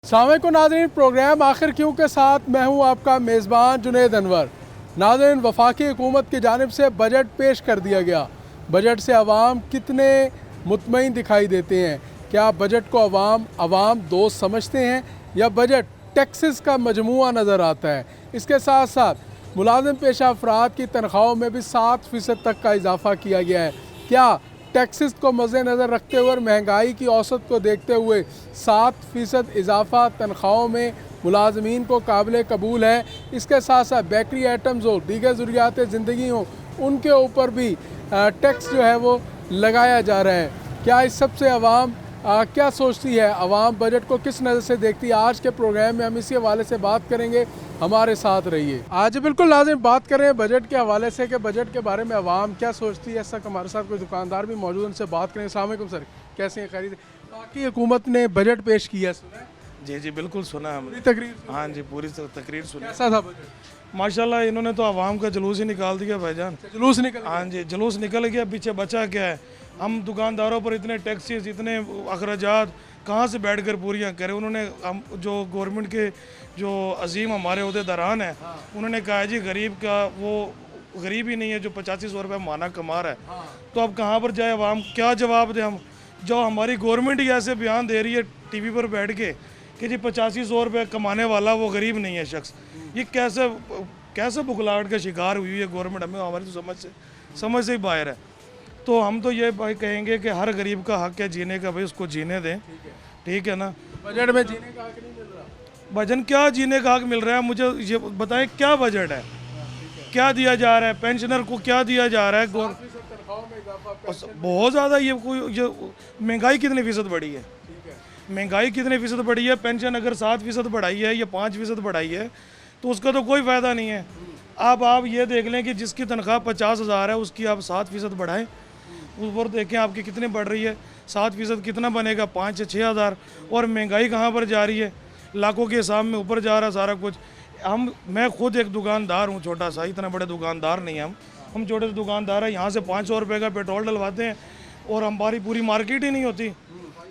अस्सलामुअलैकुम नाज़रीन, प्रोग्राम आखिर क्यों के साथ मैं हूँ आपका मेज़बान जुनैद अनवर। नाज़रीन, वफाकी हुकूमत की जानिब से बजट पेश कर दिया गया। बजट से अवाम कितने मुतमईन दिखाई देते हैं? क्या बजट को अवाम दोस्त समझते हैं या बजट टैक्सेस का मजमुआ नज़र आता है? इसके साथ साथ मुलाजिम पेशा अफराद की तनख्वाहों में भी 7% तक का इजाफ़ा किया गया है। क्या टैक्सेस को मद्देनज़र रखते हुए और महंगाई की औसत को देखते हुए 7% इजाफ़ा तनख्वाहों में मुलाजमीन को काबिल कबूल है? इसके साथ साथ बेकरी आइटम्स हो, दीगर ज़रूरियात ज़िंदगी हो, उनके ऊपर भी टैक्स जो है वो लगाया जा रहा है। क्या इस सब से अवाम क्या सोचती है? अवाम बजट को किस नज़र से देखती है? आज के प्रोग्राम में हम इसी हवाले से बात करेंगे, हमारे साथ रहिए। आज बिल्कुल नाज़रीन, बात करें बजट के हवाले से कि बजट के बारे में अवाम क्या सोचती है। ऐसा हमारे साथ कोई दुकानदार भी मौजूद, उनसे बात करेंगे। अस्सलाम वालेकुम सर, कैसे हैं? खैरियत? बाकी हुकूमत ने बजट पेश किया, सुना है? जी जी बिल्कुल सुना हमने। पूरी तकरीर? हाँ जी, पूरी तकरीर सुनी। कैसा था बजट? माशाल्लाह, इन्होंने तो आवाम का जुलूस ही निकाल दिया भाईजान। जुलूस निकल गया? हाँ जी, जुलूस निकल गया, पीछे बचा क्या है? हम दुकानदारों पर इतने टैक्सेस, इतने अखराजात कहाँ से बैठ कर पूरियाँ करें। उन्होंने हम जो गवर्नमेंट के जो अजीम हमारे अहदेदारान हैं, उन्होंने कहा जी गरीब का वो गरीब ही नहीं है जो 8500 रुपये माना कमा रहा है। तो अब कहाँ पर जाए अवाम, क्या जवाब दें हम? जो हमारी गवर्नमेंट ही ऐसे बयान दे रही है टीवी पर बैठ के कि जी 8500 रुपये कमाने वाला वो गरीब नहीं है शख्स। ये कैसे बुखलाहट का शिकार हुई है गवर्नमेंट? हमें हमारी तो समझ से ही बाहर है। तो हम तो ये भाई कहेंगे कि हर गरीब का हक है जीने का, भाई उसको जीने दें, ठीक है ना। बजट में जीने का हक नहीं मिल रहा। वजन क्या जीने का हक मिल रहा है? मुझे ये बताएं, क्या बजट है, क्या दिया जा रहा है? पेंशनर को क्या दिया जा रहा है? बहुत ज़्यादा ये महंगाई कितने फीसद बढ़ी है? महंगाई कितने फीसद बढ़ी है? पेंशन अगर 7% बढ़ाई है या 5% बढ़ाई है तो उसका तो कोई फ़ायदा नहीं है। आप ये देख लें कि जिसकी तनख्वाह 50,000 है उसकी आप 7% बढ़ाएं, उस पर देखें आपकी कितनी बढ़ रही है। 7% कितना बनेगा? 5 से 6,000। और महंगाई कहाँ पर जा रही है? लाखों के हिसाब में ऊपर जा रहा सारा कुछ। मैं खुद एक दुकानदार हूँ, छोटा सा, इतना बड़े दुकानदार नहीं हैं हम छोटे से दुकानदार हैं। यहाँ से 500 रुपये का पेट्रोल डलवाते हैं और हमारी पूरी मार्केट ही नहीं होती।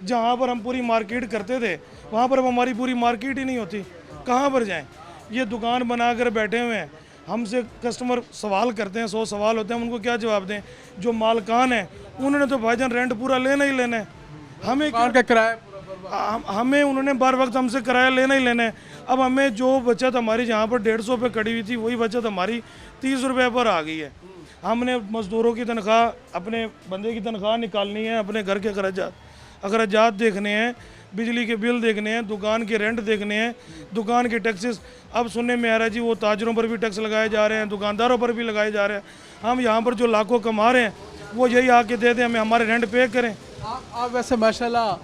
जहाँ पर हम पूरी मार्केट करते थे वहाँ पर अब हमारी पूरी मार्केट ही नहीं होती। कहाँ पर जाएँ? ये दुकान बना कर बैठे हुए हैं, हमसे कस्टमर सवाल करते हैं, 100 सवाल होते हैं, हम उनको क्या जवाब दें? जो मालकान है उन्होंने तो भाईजान रेंट पूरा लेना ही लेना है। हमें का किराया हमें उन्होंने बार वक्त हमसे किराया लेना ही लेना है। अब हमें जो बचत हमारी जहाँ पर 150 पे कड़ी हुई थी वही बचत हमारी 30 रुपये पर आ गई है। हमने मज़दूरों की तनख्वाह, अपने बंदे की तनख्वाह निकालनी है, अपने घर के अखराजात देखने हैं, बिजली के बिल देखने हैं, दुकान के रेंट देखने हैं, दुकान के टैक्सेस। अब सुनने में आ रहा है जी वो ताजरों पर भी टैक्स लगाए जा रहे हैं, दुकानदारों पर भी लगाए जा रहे हैं। हम यहाँ पर जो लाखों कमा रहे हैं वो यही आके दे दें, हमें हमारे रेंट पे करें। आप वैसे माशाल्लाह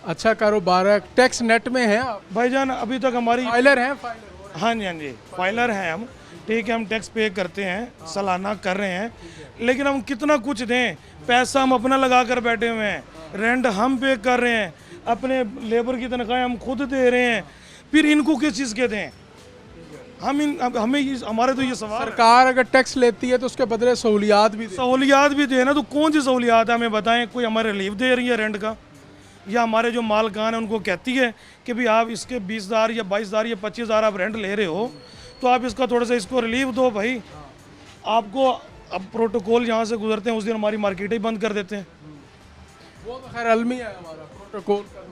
अच्छा कारोबार है, टैक्स नेट में है आप? भाईजान अभी तक हमारी फाइलर हैं? हाँ जी फाइलर हैं हम, ठीक है। हम टैक्स पे करते हैं, सालाना कर रहे हैं, लेकिन हम कितना कुछ दें? पैसा हम अपना लगा कर बैठे हुए हैं, रेंट हम पे कर रहे हैं, अपने लेबर की तनख्वाहें हम खुद दे रहे हैं, फिर इनको किस चीज़ के दें? हमारे तो ये सवाल। सरकार अगर टैक्स लेती है तो उसके बदले सहूलियात भी दे ना, तो कौन सी सहूलियात है हमें बताएं? कोई हमारे रिलीफ दे रही है रेंट का? या हमारे जो मालकान है उनको कहती है कि भाई आप इसके 20,000 या 22,000 या 25,000 आप रेंट ले रहे हो तो आप इसका थोड़ा सा इसको रिलीफ दो भाई। आपको अब प्रोटोकॉल यहाँ से गुजरते हैं उस दिन हमारी मार्केट ही बंद कर देते हैं। वो तो खैर अलमी है, हमारा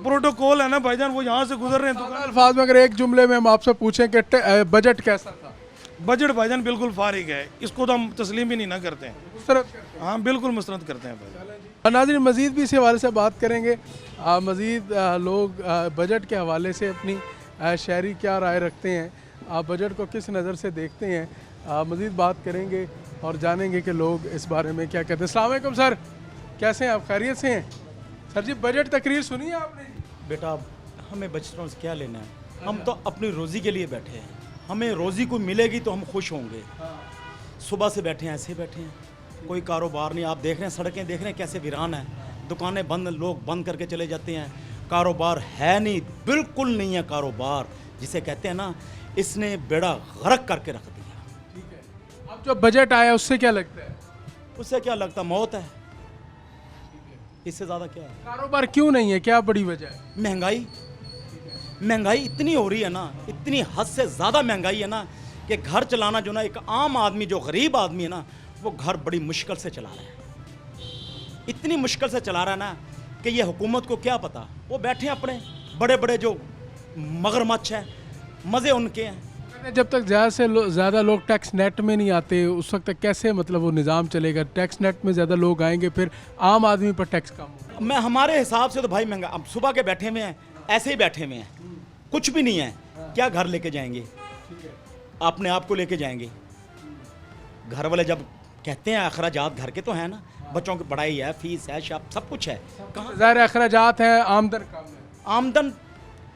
प्रोटोकॉल है ना भाईजान, वो यहाँ से गुजर रहे हैं। तो अल्फाज में अगर एक जुमले में हम आपसे पूछें कि बजट कैसा था? बजट भाईजान बिल्कुल फारिग है, इसको तो हम तस्लीम ही नहीं ना करते हैं। हाँ बिल्कुल मुस्तरद करते हैं भाई। नाज़रीन, मज़ीद भी इस हवाले से बात करेंगे। मज़ीद लोग बजट के हवाले से अपनी शहरी क्या राय रखते हैं, बजट को किस नज़र से देखते हैं, मज़ीद बात करेंगे और जानेंगे कि लोग इस बारे में क्या कहते हैं। अस्सलाम वालेकुम सर, कैसे हैं आप? खैरियत से हैं? सर जी, बजट तकरीर सुनी है आपने? बेटा हमें बच्चों से क्या लेना है, हम तो अपनी रोज़ी के लिए बैठे हैं, हमें रोज़ी को मिलेगी तो हम खुश होंगे। सुबह से बैठे हैं, ऐसे बैठे हैं, कोई कारोबार नहीं। आप देख रहे हैं सड़कें देख रहे हैं कैसे वीरान है, दुकानें बंद, लोग बंद करके चले जाते हैं, कारोबार है नहीं, बिल्कुल नहीं है कारोबार। जिसे कहते हैं ना, इसने बेड़ा गर्क करके रख दिया। ठीक है, अब जो बजट आया उससे क्या लगता है? उससे क्या लगता, मौत है, इससे ज़्यादा क्या है? कारोबार क्यों नहीं है, क्या बड़ी वजह है? महंगाई। महंगाई इतनी हो रही है ना, इतनी हद से ज़्यादा महंगाई है ना कि घर चलाना जो ना एक आम आदमी जो गरीब आदमी है ना वो घर बड़ी मुश्किल से चला रहा है। इतनी मुश्किल से चला रहा है ना कि ये हुकूमत को क्या पता, वो बैठे हैं अपने बड़े बड़े जो मगरमच्छ हैं, मज़े उनके हैं। जब तक ज़्यादा से ज़्यादा लोग टैक्स नेट में नहीं आते उस वक्त तक कैसे मतलब वो निज़ाम चलेगा? टैक्स नेट में ज़्यादा लोग आएंगे फिर आम आदमी पर टैक्स कम होगा। मैं हमारे हिसाब से तो भाई महंगा, अब सुबह के बैठे हुए हैं, ऐसे ही बैठे हुए हैं, कुछ भी नहीं है, क्या घर लेके जाएंगे? अपने आप को लेके जाएंगे। घर वाले जब कहते हैं अखराजात घर के तो हैं ना, बच्चों की पढ़ाई है, फीस है, सब कुछ है। कहाँ ज़ाहिर अखराजात हैं, आमदन कम है। आमदन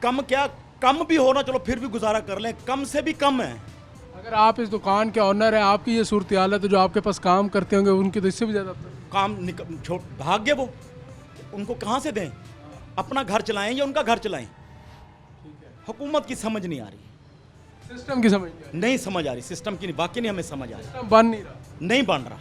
कम, क्या कम भी हो ना, चलो फिर भी गुजारा कर लें, कम से भी कम है। अगर आप इस दुकान के ऑनर हैं, आपकी ये सूरत हाल है, तो जो आपके पास काम करते होंगे उनकी तो इससे भी ज़्यादा काम भाग गए वो, उनको कहाँ से दें? अपना घर चलाएं या उनका घर चलाएं? हुकूमत की समझ नहीं आ रही, सिस्टम की समझ नहीं समझ आ रही, सिस्टम की वाकई नहीं हमें समझ आ रही, सिस्टम बन नहीं रहा। नहीं बन रहा।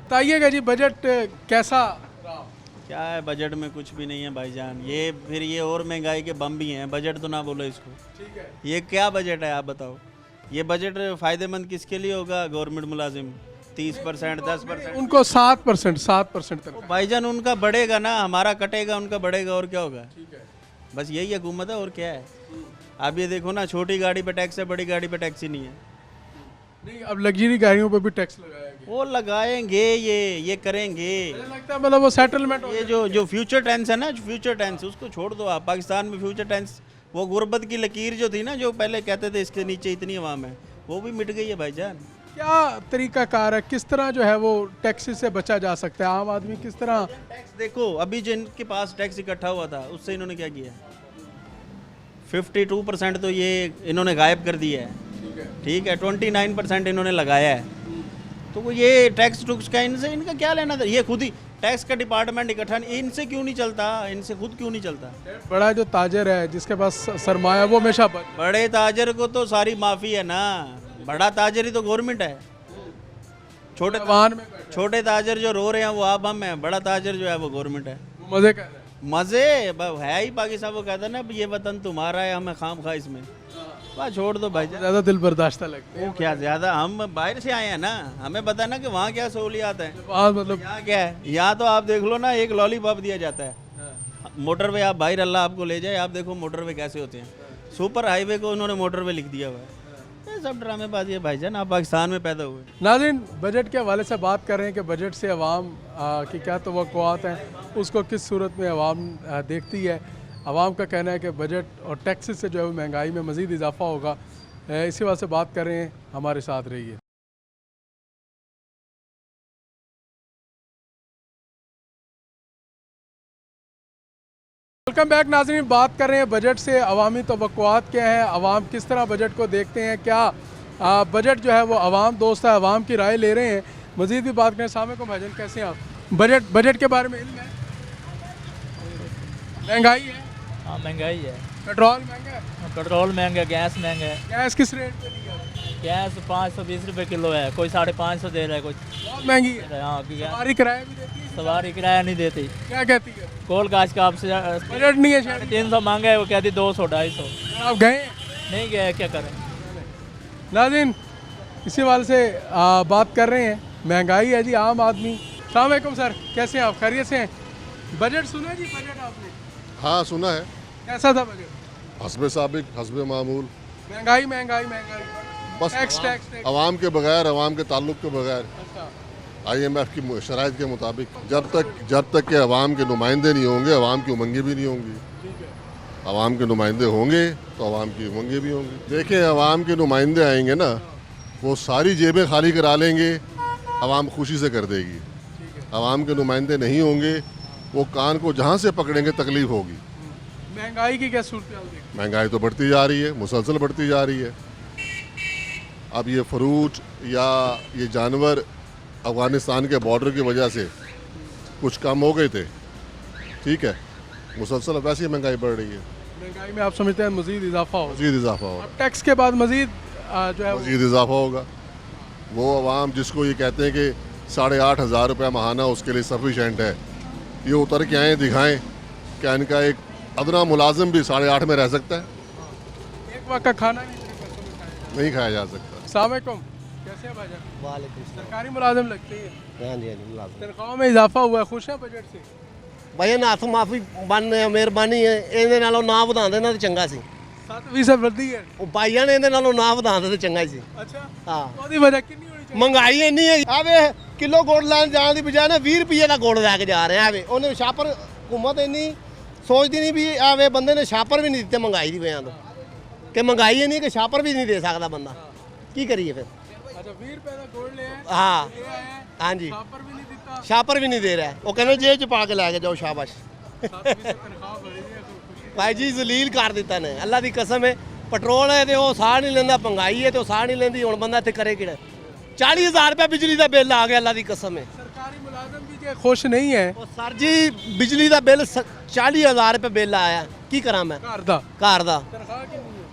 बताइएगा जी बजट कैसा रहा? क्या है बजट में? कुछ भी नहीं है भाईजान। ये फिर ये और महंगाई के बम भी हैं, बजट तो ना बोलो इसको। ठीक है। ये क्या बजट है आप बताओ? ये बजट फ़ायदेमंद किसके लिए होगा? गवर्नमेंट मुलाजिम 30%, 10%। उनको 7% तक। भाईजान उनका बढ़ेगा ना, हमारा कटेगा, उनका बढ़ेगा, और क्या होगा? ठीक है। बस यही हुकूमत है, और क्या है? आप ये देखो ना, छोटी गाड़ी पे टैक्स है, बड़ी गाड़ी पे टैक्स ही नहीं है। नहीं, अब लग्जरी गाड़ियों पर भी टैक्स लगाया गया। वो लगाएंगे, ये करेंगे। मुझे लगता है मतलब वो सेटलमेंट ये जो फ्यूचर टेंस है ना, फ्यूचर टेंस उसको छोड़ दो आप। पाकिस्तान में फ्यूचर टेंस, वो गुर्बत की लकीर जो थी ना, जो पहले कहते थे इसके नीचे इतनी आवाम है, वो भी मिट गई है भाईजान। क्या तरीकाकार है, किस तरह जो है वो टैक्स से बचा जा सकता है? आम आदमी किस तरह? टैक्स देखो, अभी जिनके पास टैक्स इकट्ठा हुआ था उससे इन्होंने क्या किया? 52% तो ये इन्होंने गायब कर दिया है। ठीक है, 29% इन्होंने लगाया है। तो वो ये टैक्स टुक्स का इनका क्या लेना था? ये खुद ही टैक्स का डिपार्टमेंट इकट्ठा, इनसे क्यों नहीं चलता? इनसे खुद क्यों नहीं चलता? बड़ा जो ताजर है जिसके पास सरमाया वो हमेशा बड़े ताजर को तो सारी माफ़ी है ना, बड़ा ताजर ही तो गवर्नमेंट है। छोटे ताजर जो रो रहे हैं वो आप हम हैं, बड़ा ताजर जो है वो गवर्नमेंट है। मजे कर रहे हैं। मज़े है ही पाकिस्तान, वो कहता है ना ये वतन तुम्हारा है, हमें खाम खा इसमें। बस छोड़ दो भाई, ज़्यादा दिल बर्दाश्त लगते हैं। वो क्या ज़्यादा, हम बाहर से आए हैं ना, हमें पता ना कि वहाँ क्या सहूलियात है। वहाँ मतलब यहाँ क्या है? यहाँ तो आप देख लो ना, एक लॉलीपॉप दिया जाता है। मोटरवे आप बाहर अल्लाह आपको ले जाए, आप देखो मोटरवे कैसे होते हैं। सुपर हाईवे को उन्होंने मोटरवे लिख दिया हुआ है। ये सब ड्रामेबाजी है भाईजान, आप पाकिस्तान में पैदा हुए। नाज़रीन, बजट के हवाले से बात कर रहे हैं कि बजट से अवाम की क्या तवक्कुआत हैं, उसको किस सूरत में अवाम देखती है। अवाम का कहना है कि बजट और टैक्सेस से जो है वो महंगाई में मज़ीद इजाफा होगा। इसी बात से बात कर रहे हैं, हमारे साथ रहिए। वेलकम बैक नाज़रीन, बात कर रहे हैं बजट से अवामी तवक्कुआत क्या है, अवाम किस तरह बजट को देखते हैं, क्या बजट जो है वो अवाम दोस्त है, अवाम की राय ले रहे हैं। मज़ीद भी बात करें। अस्सलाम वालेकुम भाईजान, कैसे हैं आप? बजट के बारे में इल्म है? महंगाई है? हाँ महंगाई है। पेट्रोल महंगा है? पेट्रोल महंगा है, गैस महंगा है। गैस किस रेट पे दी है? गैस 520 रुपये किलो है, कोई 550 दे रहा है, कोई बहुत महंगी है। हाँ कि गैस सवारी किराया भी देती है? सवारी किराया नहीं देती। क्या कहती है? कोल गाछ का आपसे बजट नहीं है शायद। 300 मांगा है, वो कहती 200 250। आप गए हैं? नहीं गया, क्या करें? नाज़रीन, इसी वाले से बात कर रहे हैं। महंगाई है जी, आम आदमी। अस्सलाम वालेकुम सर, कैसे हैं आप? खैरियत से हैं? बजट सुना जी? बजट आपने हाँ सुना है। कैसा था बजट? हस्बे साबिक हस्बे मामूल, महंगाई महंगाई महंगाई, बस टैक्स। आवाम के बगैर, आवाम के ताल्लुक के बगैर, अच्छा, IMF की शराइत के मुताबिक। जब तक के अवाम के नुमाइंदे नहीं होंगे, अवाम की उमंगें भी नहीं होंगी। ठीक है। अवाम के नुमाइंदे होंगे तो अवाम की उमंगें भी होंगी। देखें, अवाम के नुमाइंदे आएंगे ना, वो सारी जेबें खाली करा लेंगे, अवाम खुशी से कर देगी। अवाम के नुमाइंदे नहीं होंगे, वो कान को जहाँ से पकड़ेंगे तकलीफ होगी। महंगाई की क्या सूरत हाल देखते? महंगाई तो बढ़ती जा रही है, मुसलसल बढ़ती जा रही है। अब ये फ्रूट या ये जानवर अफ़गानिस्तान के बॉर्डर की वजह से कुछ कम हो गए थे, ठीक है, मुसलसल वैसे ही महंगाई बढ़ रही है। महंगाई में आप समझते हैं मज़ीद इजाफा हो? मज़ीद इजाफा होगा, अब टैक्स के बाद मज़ीद जो है मज़ीद इजाफा होगा। वो अवाम जिसको ये कहते हैं कि 8,500 रुपया महाना उसके लिए सफिशेंट है, ये उतर के आएँ, दिखाएं क्या इनका एक अदना मुलाजिम भी 8.5 में रह सकता है। एक वक्त का खाना नहीं इतने पैसों में खाया जाता। नहीं खाया जा सकता। अस्सलाम वालेकुम, कैसे हैं भाईजान? वालेकुम सलाम। सरकारी मुलाजिम लगते हैं, हाँ जी हाँ जी मुलाजिम। तनख्वाहों में इजाफा हुआ है, खुश हैं बजट से? भाई ना हथ माफी बनने ਮਿਹਰਬਾਨੀ ਹੈ ਇਹਦੇ ਨਾਲੋਂ ਨਾ ਵਧਾਉਂਦੇ ਨਾ ਤੇ ਚੰਗਾ ਸੀ 7% ਵਰਦੀ ਹੈ। ਉਹ ਭਾਈਆਂ ਨੇ ਇਹਦੇ ਨਾਲੋਂ ਨਾ ਵਧਾਉਂਦੇ ਤੇ ਚੰਗਾ ਸੀ ਅੱਛਾ, ਹਾਂ ਉਹਦੀ ਵਜ੍ਹਾ ਕਿੰਨੀ ਹੋਣੀ ਚਾਹੀਦੀ? ਮਹਿੰਗਾਈ ਇੰਨੀ ਹੈ ਆਵੇ ਕਿਲੋ ਗੁੜ ਲੈਣ ਜਾਣ ਦੀ ਬਜਾਏ ਨਾ 20 ਰੁਪਏ ਦਾ ਗੁੜ ਲੈ ਕੇ ਜਾ ਰਹੇ ਆਵੇ ਉਹਨੇ ਛਾਪਰ ਹਕੂਮਤ ਇੰਨੀ ਸੋਚਦੀ ਨਹੀਂ ਵੀ ਆਵੇ ਬੰਦੇ ਨੇ ਛਾਪਰ ਵੀ ਨਹੀਂ ਦਿੱਤੇ ਮਹਿੰਗਾਈ ਦੀ ਵਜ੍ਹਾ ਤੋਂ ਕਿ ਮਹਿੰਗਾਈ ਇੰਨੀ ਕਿ ਛਾਪਰ ਵੀ ਨਹੀਂ ਦੇ ਸਕਦਾ ਬੰਦਾ ਕੀ ਕਰੀਏ ਫਿਰ ਅੱਛਾ 20 ਰੁਪਏ ਦਾ ਗੋਲਡ ਲਿਆ ਹੈ, ਹਾਂ ਇਹ ਆਇਆ ਹੈ, ਹਾਂਜੀ ਛਾਪਰ ਵੀ ਨਹੀਂ ਦਿੱਤਾ, ਛਾਪਰ ਵੀ ਨਹੀਂ ਦੇ ਰਿਹਾ ਉਹ ਕਹਿੰਦੇ ਜੇਬ 'ਚ ਪਾ ਕੇ ਲੈ ਕੇ ਜਾਓ ਸ਼ਾਬਾਸ਼ 7% ਤਨਖਾਹ ਬੜੀ ਹੈ, ਖੁਸ਼ੀ। ਭਾਈ ਜੀ ਜ਼ਲੀਲ ਕਰ ਦਿੱਤਾ ਨੇ ਅੱਲਾ ਦੀ ਕਸਮ ਹੈ ਪੈਟਰੋਲ ਹੈ ਤੇ ਉਹ ਸਾਹ ਨਹੀਂ ਲੈਂਦਾ ਭੰਗਾਈ ਹੈ ਤੇ ਉਹ ਸਾਹ ਨਹੀਂ ਲੈਂਦੀ ਹੁਣ ਬੰਦਾ ਇੱਥੇ ਕਰੇ ਕਿਹੜਾ 40000 ਰੁਪਏ ਬਿਜਲੀ ਦਾ ਬਿੱਲ ਆ ਗਿਆ ਅੱਲਾ ਦੀ ਕਸਮ ਹੈ सरकारी मुलाजिम भी के खुश नहीं है ਉਹ ਸਰ ਜੀ ਬਿਜਲੀ ਦਾ ਬਿੱਲ 40000 ਰੁਪਏ ਬਿੱਲ ਆਇਆ ਕੀ ਕਰਾਂ ਮੈਂ घर दा ਘਰ ਦਾ तनख्वाह कितनी है?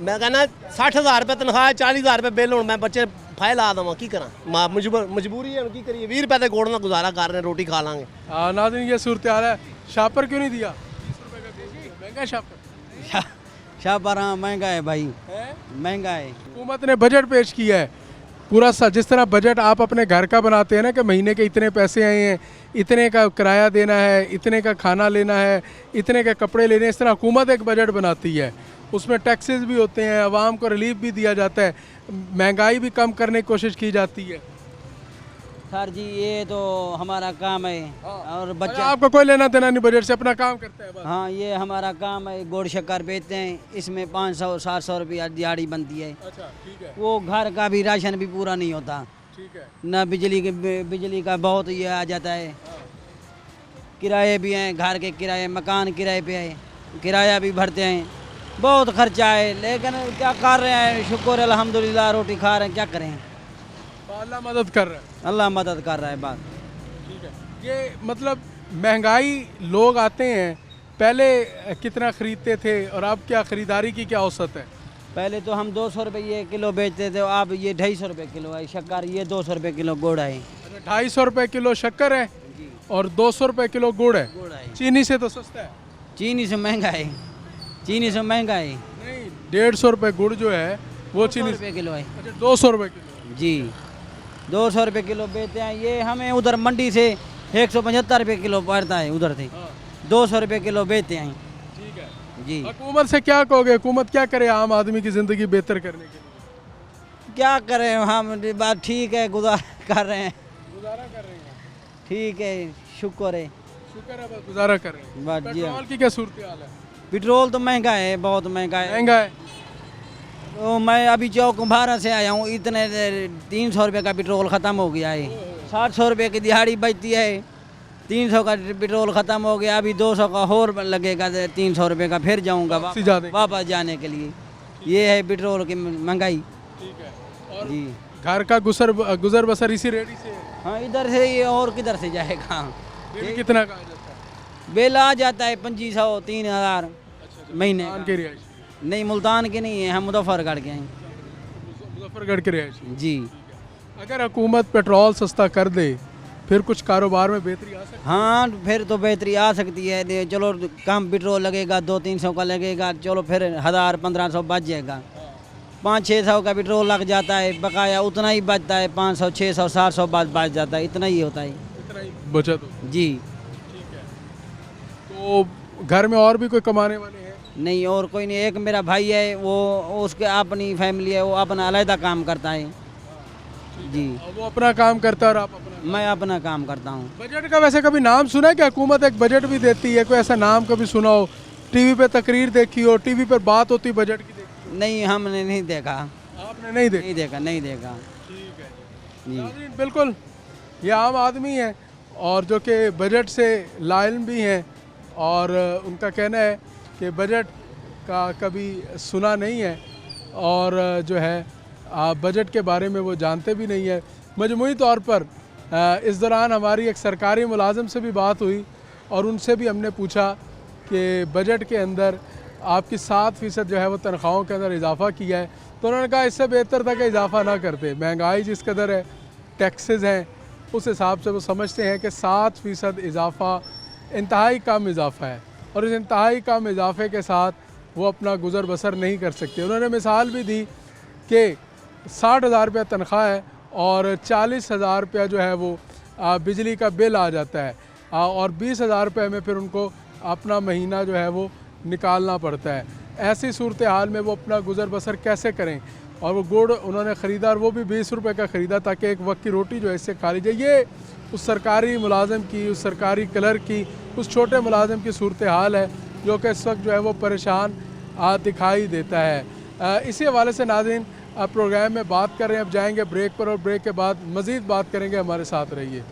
ਮੈਂ ਕਹਿੰਦਾ 60000 ਰੁਪਏ ਤਨਖਾਹ 40000 ਰੁਪਏ ਬਿੱਲ ਹੁਣ ਮੈਂ ਬੱਚੇ ਫਾਇਲ ਲਾ ਦੇਵਾਂ ਕੀ ਕਰਾਂ ਮਜਬੂਰੀ ਹੈ ਹੁਣ ਕੀ ਕਰੀਏ 20 ਰੁਪਏ ਦੇ ਗੋੜ ਨਾਲ ਗੁਜ਼ਾਰਾ ਕਰ ਰਹੇ ਰੋਟੀ ਖਾ ਲਾਂਗੇ नाज़रीन ये सूरत हाल है। शापर क्यों नहीं दिया? 20 रुपए का केजी, महंगा शापर शाहबारा महंगा है भाई, है। महंगा है। हुकूमत ने बजट पेश किया है पूरा सा, जिस तरह बजट आप अपने घर का बनाते हैं ना कि महीने के इतने पैसे आए हैं, इतने का किराया देना है, इतने का खाना लेना है, इतने के कपड़े लेने, इस तरह हुकूमत एक बजट बनाती है। उसमें टैक्सेस भी होते हैं, आवाम को रिलीफ भी दिया जाता है, महंगाई भी कम करने की कोशिश की जाती है। सर जी ये तो हमारा काम है और अच्छा, बच्चा आपको कोई लेना देना नहीं बजट से, अपना काम करते हैं बस। हाँ ये हमारा काम है। गुड़ शक्कर बेचते हैं, इसमें 500-700 रुपया दिहाड़ी बनती है। अच्छा ठीक है, वो घर का भी राशन भी पूरा नहीं होता, ठीक है। न बिजली का बहुत ये आ जाता है। किराए भी हैं, घर के किराए, मकान किराए पे है, किराया भी भरते हैं, बहुत खर्चा है। लेकिन क्या कर रहे हैं, शुक्र अल्हम्दुलिल्लाह रोटी खा रहे हैं, क्या करें। तो अल्लाह मदद कर रहा है। अल्लाह मदद कर रहा है बात। ठीक है, ये मतलब महंगाई, लोग आते हैं पहले कितना खरीदते थे और अब क्या खरीदारी की क्या औसत है? पहले तो हम 200 रुपये किलो बेचते थे, अब ये 250 रुपये किलो है शक्कर, ये 200 रुपये किलो गुड़ है। 250 रुपये किलो शक्कर है और 200 रुपये किलो गुड़ है। गुड़ है, चीनी से तो सस्ता है। चीनी से महंगा है, चीनी से महंगा है। नहीं, 150 रुपये गुड़ जो है वो 200 चीनी रुपये किलो है। अच्छा 200 रुपये किलो। जी 200 रुपये किलो बेचते हैं। ये हमें उधर मंडी से 175 रुपये किलो पड़ता है, उधर से 200 रुपये किलो बेचते हैं। ठीक है, जी हुकूमत से क्या कहोगे? हुकूमत क्या करे आम आदमी की ज़िंदगी बेहतर करने के लिए? क्या करें हम, बात ठीक है, गुजारा कर रहे हैं। गुजारा कर रहे हैं, ठीक है, शुक्र है। शुक्र है, बस गुजारा कर रहे हैं। बस जी हाँ। पेट्रोल की क्या सूरत हाल है? पेट्रोल तो महंगा है, बहुत महंगा है। महंगा है। तो मैं अभी चौक भारत से आया हूँ, इतने 300 रुपये का पेट्रोल ख़त्म हो गया है। 700 रुपये की दिहाड़ी बचती है, 300 का पेट्रोल ख़त्म हो गया, अभी 200 का और लगेगा, 300 रुपये का फिर जाऊँगा वापसी जाने के वापस जाने के लिए। ये है पेट्रोल की महंगाई। ठीक है, और जी घर का गुजर बसर इसी रेडी से है। हाँ, इधर से ये और किधर से जाएगा। बिल कितना का आ जाता है? बिल आ जाता है 2500-3000 महीने मुल्तान का। के रिहायशी, नहीं मुल्तान के नहीं है, हम मुजफ्फरगढ़ के हैं। मुजफ्फरगढ़ के रिहायशी। जी अगर हुकूमत पेट्रोल सस्ता कर दे फिर कुछ कारोबार में बेहतरी आ सकती हाँ, फिर तो बेहतरी आ सकती है। चलो कम पेट्रोल लगेगा, 200-300 का लगेगा, चलो फिर 1000-1500 बच जाएगा। 500-600 का पेट्रोल लग जाता है, बकाया उतना ही बचता है, 500-600-700 बच जाता है, इतना ही होता है। इतना ही बचत हो। जी ठीक है, तो घर में और भी कोई कमाने वाले हैं? नहीं, और कोई नहीं। एक मेरा भाई है, वो उसके अपनी फैमिली है, वो अपना अलहदा काम करता है। जी और वो अपना काम करता है और आप अपना। मैं अपना काम करता हूँ। बजट का वैसे कभी नाम सुना है कि हुकूमत एक बजट भी देती है? कोई ऐसा नाम कभी सुना हो? टीवी पे तकरीर देखी हो, टीवी पर बात होती बजट की देखी हो? नहीं, हमने नहीं देखा। आपने नहीं देखी? नहीं देखा, नहीं देखा। ठीक है जी नाज़रीन, बिल्कुल ये आम आदमी है और जो कि बजट से लाइल भी हैं और उनका कहना है कि बजट का कभी सुना नहीं है और जो है बजट के बारे में वो जानते भी नहीं है। मजमूई तौर पर इस दौरान हमारी एक सरकारी मुलाजिम से भी बात हुई और उनसे भी हमने पूछा कि बजट के अंदर आपकी 7% जो है वो तनख्वाहों के अंदर इजाफ़ा किया है, तो उन्होंने कहा इससे बेहतर था कि इजाफ़ा ना करते। महंगाई जिस कदर है, टैक्सेस हैं, उस हिसाब से वो समझते हैं कि 7% इजाफ़ा इंतहाई कम इजाफ़ा है और इस इंतहाई कम इजाफ़े के साथ वो अपना गुज़र बसर नहीं कर सकते। उन्होंने मिसाल भी दी कि 60,000 रुपया तनख्वाह है और 40,000 रुपया जो है वो बिजली का बिल आ जाता है और 20,000 रुपये में फिर उनको अपना महीना जो है वो निकालना पड़ता है। ऐसी सूरत हाल में वो अपना गुज़र बसर कैसे करें? और वो गुड़ उन्होंने ख़रीदा और वो भी 20 रुपये का ख़रीदा ताकि एक वक्त की रोटी जो है इससे खा लीजिए। ये उस सरकारी मुलाजिम की, उस सरकारी क्लर्क की, उस छोटे मुलाजिम की सूरत हाल है जो कि इस वक्त जो है वो परेशान दिखाई देता है। इसी हवाले से नाज़रीन प्रोग्राम में बात कर रहे हैं। अब जाएंगे ब्रेक पर और ब्रेक के बाद मज़ीद बात करेंगे। हमारे साथ रहिए।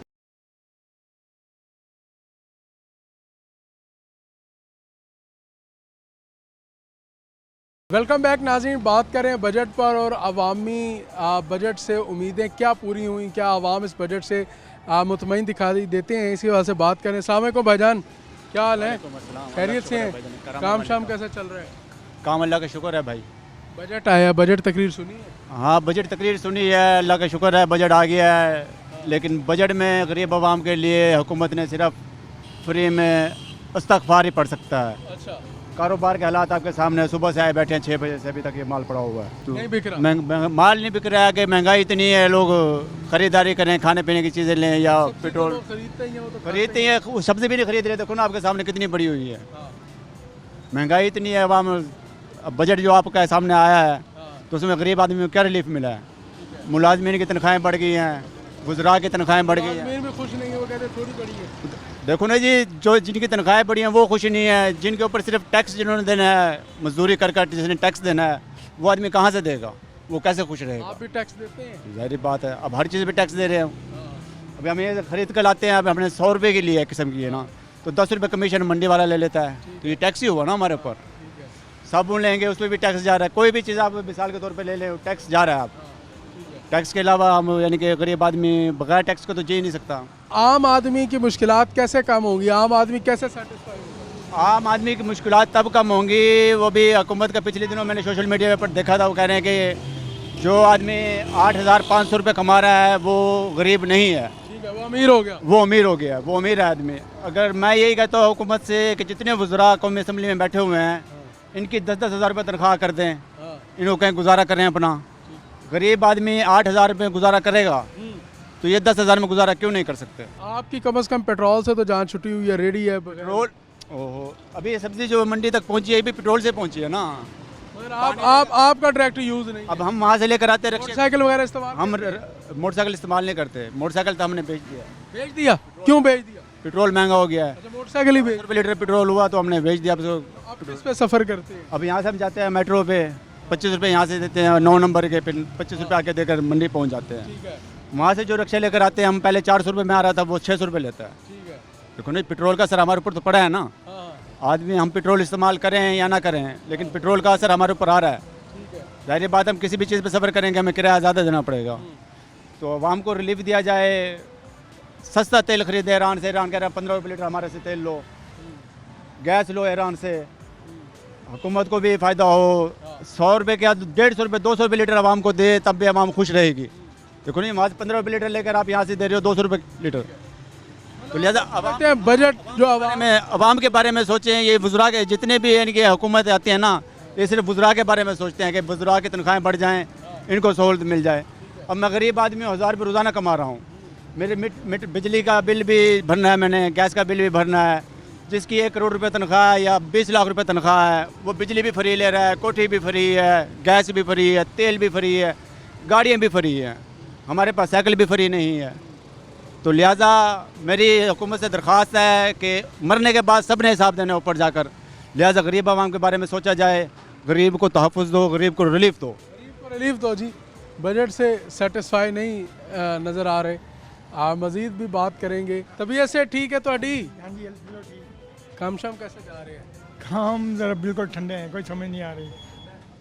वेलकम बैक नाज़रीन, बात करें बजट पर और अवामी बजट से उम्मीदें क्या पूरी हुई, क्या आवाम इस बजट से मुतमईन दिखाई देते हैं, इसी वजह से बात करें। अस्सलाम वालेकुम भाईजान, क्या हाल है? खैरियत से हैं? काम शाम कैसा चल रहा है? काम अल्लाह का शुक्र है भाई। बजट आया, बजट तकरीर सुनी है? हाँ, बजट तकरीर सुनी है, अल्लाह का शुक्र है, बजट आ गया है। लेकिन बजट में गरीब आवाम के लिए हुकूमत ने सिर्फ फ्री में इस्तग़फ़ार ही पढ़ सकता है। अच्छा, कारोबार के हालात आपके सामने, सुबह से आए बैठे हैं 6 बजे से अभी तक ये माल पड़ा हुआ है। तो नहीं बिक रहा? माल नहीं बिक रहा है कि महंगाई इतनी है, लोग ख़रीदारी करें, खाने पीने की चीज़ें लें या पेट्रोल खरीदते ही हैं, वो तो खरीदते ही हैं, सब्ज़ी भी नहीं खरीद रहे। देखो ना आपके सामने कितनी बड़ी हुई है, महंगाई इतनी है। आवाम अब बजट जो आपका सामने आया है तो उसमें गरीब आदमी को क्या रिलीफ मिला है? मुलाजमीन की तनख्वाहें बढ़ गई हैं, गुजरा की तनख्वाहें बढ़ गई हैं। मेरे में खुश नहीं है, वो कहते हैं थोड़ी बड़ी है। देखो ना जी, जो जिनकी तनख्वाहें बढ़ी हैं वो खुश नहीं है, जिनके ऊपर सिर्फ टैक्स जिन्होंने देना है, मजदूरी कर कर जिसने टैक्स देना है, वो आदमी कहाँ से देगा? वो कैसे खुश रहेगा? आप भी टैक्स देते हैं? जाहिर बात है, अब हर चीज़ पे टैक्स दे रहे हैं। अभी हम ये खरीद कर लाते हैं, अब हमने 100 रुपये के लिए एक किस्म की है ना, तो 10 रुपये कमीशन मंडी वाला ले लेता है, तो ये टैक्स ही हुआ ना हमारे ऊपर। साबुन लेंगे उस पर भी टैक्स जा रहा है, कोई भी चीज़ आप मिसाल के तौर पे ले लें, टैक्स जा रहा है। आप टैक्स के अलावा हम यानी कि गरीब आदमी बगैर टैक्स को तो जी नहीं सकता। आम आदमी की मुश्किलात कैसे कम होंगी? आम आदमी कैसे सेटिस्फाई होगा? आम आदमी की मुश्किलात तब कम होंगी, वो भी हुकूमत का पिछले दिनों मैंने सोशल मीडिया पर देखा था, वो कह रहे हैं कि जो आदमी 8,500 रुपये कमा रहा है वो गरीब नहीं है, ठीक है, वो अमीर हो गया। वो अमीर हो गया, वो अमीर है आदमी। अगर मैं यही कहता हूँ हुकूमत से कि जितने वज़रा कौमी असम्बली में बैठे हुए हैं इनकी 10-10 हज़ार रुपये तनख्वाह कर दें, इनको कहीं गुजारा करें अपना। गरीब आदमी 8,000 रुपये गुजारा करेगा तो ये 10,000 में गुजारा क्यों नहीं कर सकते? आपकी कम से कम पेट्रोल से तो जान छुट्टी हुई है, रेडी है पेट्रोल। ओहो, अभी ये सब्ज़ी जो मंडी तक पहुंची है ये भी पेट्रोल से पहुंची है ना। मगर आपका डायरेक्ट यूज़ नहीं। अब हम वहाँ से लेकर आते हैं, मोटरसाइकिल वगैरह इस्तेमाल? हम मोटरसाइकिल इस्तेमाल नहीं करते, मोटरसाइकिल तो हमने बेच दिया। बेच दिया? क्यों बेच दिया? पेट्रोल महंगा हो गया है। अच्छा, मोटरसाइकिल ही बेच? 10 रुपये लीटर पेट्रोल हुआ तो हमने बेच दिया। आप किस पे सफ़र करते हैं? अब यहाँ से हम जाते हैं मेट्रो पे, 25 रुपये यहाँ से देते हैं 9 नंबर के, फिर 25 रुपये आके देकर मंडी पहुँच जाते हैं। ठीक है, वहाँ से जो रिक्शा लेकर आते हैं, हम पहले 400 रुपये में आ रहा था, वो 600 रुपये लेता है। ठीक है। देखो नहीं, पेट्रोल का असर हमारे ऊपर तो पड़ा है ना। हाँ, आदमी हम पेट्रोल इस्तेमाल करें या ना करें, लेकिन पेट्रोल का असर हमारे ऊपर आ रहा है। ठीक है। जाहिर बात, हम किसी भी चीज़ पे सफ़र करेंगे हमें किराया ज़्यादा देना पड़ेगा। तो आवाम को रिलीफ दिया जाए, सस्ता तेल खरीदे ईरान से। ईरान कह रहा है 15 रुपये लीटर हमारे से तेल लो, गैस लो ईरान से, हुकूमत को भी फ़ायदा हो। 100 रुपये के 150 रुपये 200 रुपये लीटर आवाम को दे, तब भी आवाम खुश रहेगी। देखो नहीं, वहाँ से 15 रुपये लीटर लेकर आप यहाँ से दे रहे हो 200 रुपये लीटर। तो लिहाजा बजट जो अवाम के बारे में सोचें। ये वज़रा के जितने भी इनकी हुकूमत आती है ना, ये सिर्फ वज़रा के बारे में सोचते हैं कि वज़रा की तनख्वाहें बढ़ जाएँ, इनको सहूलत मिल जाए। अब मैं गरीब आदमी 1000 रुपये रोज़ाना कमा रहा हूँ, मेरे बिजली का बिल भी भरना है, मैंने गैस का बिल भी भरना है। जिसकी 1 करोड़ रुपये तनख्वाह है या 20 लाख रुपये तनख्वाह है, वो बिजली भी फ्री ले रहा है, कोठी भी फ्री है, गैस भी फ्री है, तेल भी फ्री है, गाड़ियाँ भी फ्री हैं। हमारे पास साइकिल भी फ्री नहीं है। तो लिहाजा मेरी हुकूमत से दरख्वास्त है कि मरने के बाद सब ने हिसाब देना ऊपर जाकर। लिहाजा गरीब आवाम के बारे में सोचा जाए, गरीब को तहफ़्फ़ुज़ दो, गरीब को रिलीफ दो। गरीब को रिलीफ दो जी। बजट से सेटिस्फाई नहीं नज़र आ रहे। आप मज़ीद भी बात करेंगे। तबीयत से ठीक है ਤੁਹਾਡੀ? हाँ जी, बिल्कुल ठीक। काम शाम कैसे जा रहे हैं? काम ज़रा बिल्कुल ठंडे हैं, कोई समझ नहीं आ रही।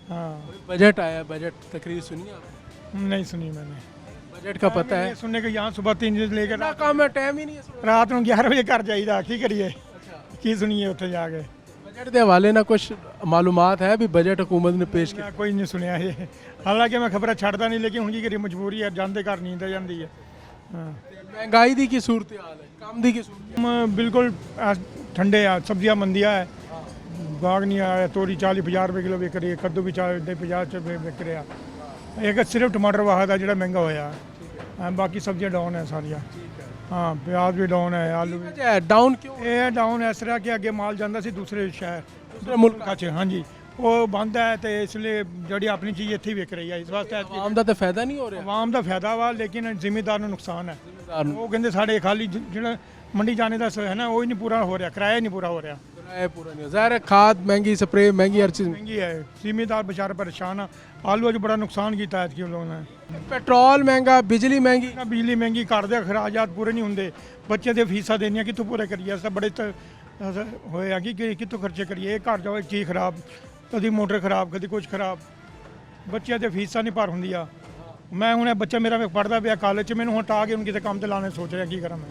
हाँ, बजट आया, बजट तकरीर सुनी आपने? नहीं सुनी मैंने। बजट का पता है? सुनने के यहाँ सुबह 3 बजे लेकर ना काम है, टाइम ही नहीं है सुनने रात में 11 बजे घर जाइदा, की करिए अच्छा, की सुनिए उत्थे जाके। बजट के हवाले ना कुछ मालूमात है भी बजट हुकूमत ने पेश किया? मैं कोई नहीं सुनिया ये, हालांकि मैं खबर छड़ता नहीं, लेकिन हुन की करी मजबूरी है, जानते घर नींद आ जाती है। हाँ, महंगाई दी की सूरत हाल है, काम दी की सूरत? बिल्कुल ठंडे आ, सब्जियां मंदियां है, गाहक नहीं आया। तोरी 40-50 रुपए किलो विक रही है, कद्दू भी 40-50 रुपए विक रहा। एक सिर्फ टमाटर वाहद है जो महंगा होया है, बाकी सब्जियां डाउन है सारिया। हाँ, प्याज भी डाउन है, आलू भी डाउन क्यों? ਇਹ ਡਾਊਨ ਇਸ ਤਰ੍ਹਾਂ ਕਿ ਅੱਗੇ ਮਾਲ ਜਾਂਦਾ ਸੀ ਦੂਸਰੇ ਸ਼ਹਿਰ ਦੂਸਰੇ ਮੁਲਕਾਂ 'ਚ। ਹਾਂਜੀ, ਉਹ ਬੰਦ ਹੈ ਤੇ ਇਸ ਲਈ ਜਿਹੜੀ ਆਪਣੀ ਚੀਜ਼ ਇੱਥੇ ਹੀ ਵਿਕ ਰਹੀ ਹੈ। ਇਸ ਵਾਸਤੇ ਆਮ ਦਾ ਤਾਂ ਫਾਇਦਾ ਨਹੀਂ ਹੋ ਰਿਹਾ। ਆਵਾਮ ਦਾ ਫਾਇਦਾ ਵਾ, ਲੇਕਿਨ ਜ਼ਿਮੀਦਾਰ ਨੂੰ ਨੁਕਸਾਨ ਹੈ। ਜ਼ਿਮੀਦਾਰ ਨੂੰ ਉਹ ਕਹਿੰਦੇ ਸਾਡੇ ਖਾਲੀ ਜਿਹੜਾ ਮੰਡੀ ਜਾਣੇ ਦਾ ਹੈ ਨਾ, ਉਹ ਹੀ ਨਹੀਂ ਪੂਰਾ ਹੋ ਰਿਹਾ, ਕਿਰਾਇਆ ਹੀ ਨਹੀਂ ਪੂਰਾ ਹੋ ਰਿਹਾ। किराया पूरा नहीं हो। ज़ाहिर है खाद महंगी, स्प्रे महंगी, हर चीज़ महंगी है, ਜ਼ਿਮੀਦਾਰ बेचारे परेशान ਆ। ਆਲੂ 'ਚ ਬੜਾ ਨੁਕਸਾਨ ਕੀਤਾ ਐਤਕੀ ਲੋਕਾਂ ਨੇ। पेट्रोल महंगा, बिजली महंगी। ਬਿਜਲੀ ਮਹਿੰਗੀ, ਘਰ ਦੇ ਅਖਰਾਜਾਤ ਪੂਰੇ ਨਹੀਂ ਹੁੰਦੇ, ਬੱਚੇ ਦੇ ਫੀਸਾਂ ਦੇਣੀਆਂ ਕਿੱਥੋਂ ਪੂਰੇ ਕਰੀਏ? ਅਸੀਂ ਤਾਂ ਬੜੇ ਹੋਏ ਆ ਕਿ ਕਿੱਥੋਂ ਖਰਚੇ ਕਰੀਏ? ਘਰ ਜਾਓ ਇੱਕ ਚੀਜ਼ ਖਰਾਬ, ਕਦੀ ਮੋਟਰ ਖਰਾਬ, ਕਦੀ ਕੁਝ ਖਰਾਬ, ਬੱਚਿਆਂ ਦੇ ਫੀਸਾਂ ਨਹੀਂ ਭਰ ਹੁੰਦੀਆਂ। ਮੈਂ ਹੁਣ ਇਹ ਬੱਚਾ ਮੇਰਾ ਪੜ੍ਹਦਾ ਪਿਆ ਕਾਲਜ 'ਚ, ਮੈਨੂੰ ਹੁਣ ਟਾ ਕੇ ਹੁਣ ਕਿਤੇ ਕੰਮ ਤੇ ਲਾਣੇ ਸੋਚ ਰਿਹਾ, ਕੀ ਕਰਾਂ ਮੈਂ?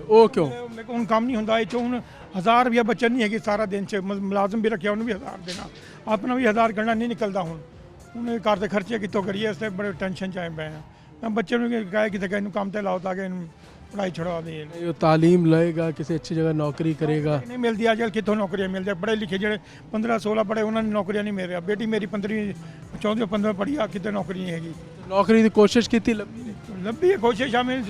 ਉਹ ਕਿਉਂ? ਮੇਰੇ ਕੋਲ ਹੁਣ ਕੰਮ ਨਹੀਂ ਹੁੰਦਾ। ਇਹ 'ਚੋਂ ਹੁਣ 1000 ਰੁਪਇਆ ਬੱਚਾ ਨਹੀਂ ਹੈਗੀ ਸਾਰਾ ਦਿਨ 'ਚ, ਮੁਲਾਜ਼ਮ ਵੀ ਰੱਖਿਆ, ਉਹਨੂੰ ਵੀ 1000 ਦੇਣਾ, ਆਪਣਾ ਵੀ 1000 ਕੱਢਣਾ ਨਹੀਂ ਨਿਕਲਦਾ। ਹੁਣ ਇਹ ਘਰ ਦੇ ਖਰਚੇ ਕਿੱਥੋਂ ਕਰੀਏ? ਇਸ ਤੇ ਬੜੇ ਟੈਨਸ਼ਨ 'ਚ ਆਏ ਪਏ ਆ। ਮੈਂ ਬੱਚੇ ਨੂੰ ਕਹੇ ਕਿਤੇ ਇਹਨੂੰ ਕੰਮ ਤੇ ਲਾਓ ਤਾਂ ਕਿ ਇਹਨੂੰ ਪੜ੍ਹਾਈ ਛੁਡਵਾ ਦੇ। ये तालीम लेगा, किसी अच्छी जगह नौकरी करेगा। ਨਹੀਂ ਮਿਲਦੀ ਅੱਜ ਕੱਲ੍ਹ, ਕਿੱਥੋਂ ਨੌਕਰੀਆਂ ਮਿਲਦੀਆਂ? ਪੜ੍ਹੇ ਲਿਖੇ ਜਿਹੜੇ 15-16 ਪੜ੍ਹੇ ਉਹਨਾਂ ਨੂੰ ਨੌਕਰੀਆਂ ਨਹੀਂ ਮਿਲ ਰਹੀਆਂ। ਬੇਟੀ ਮੇਰੀ 15ਵੀਂ 14-15 ਪੜ੍ਹੀ ਆ, ਕਿਤੇ ਨੌਕਰੀ ਨਹੀਂ ਹੈਗੀ। नौकरी की कोशिश की थी, लगी नहीं। ਲੱਭੀ ਹੈ ਕੋਸ਼ਿਸ਼ ਆ। ਮੈਂ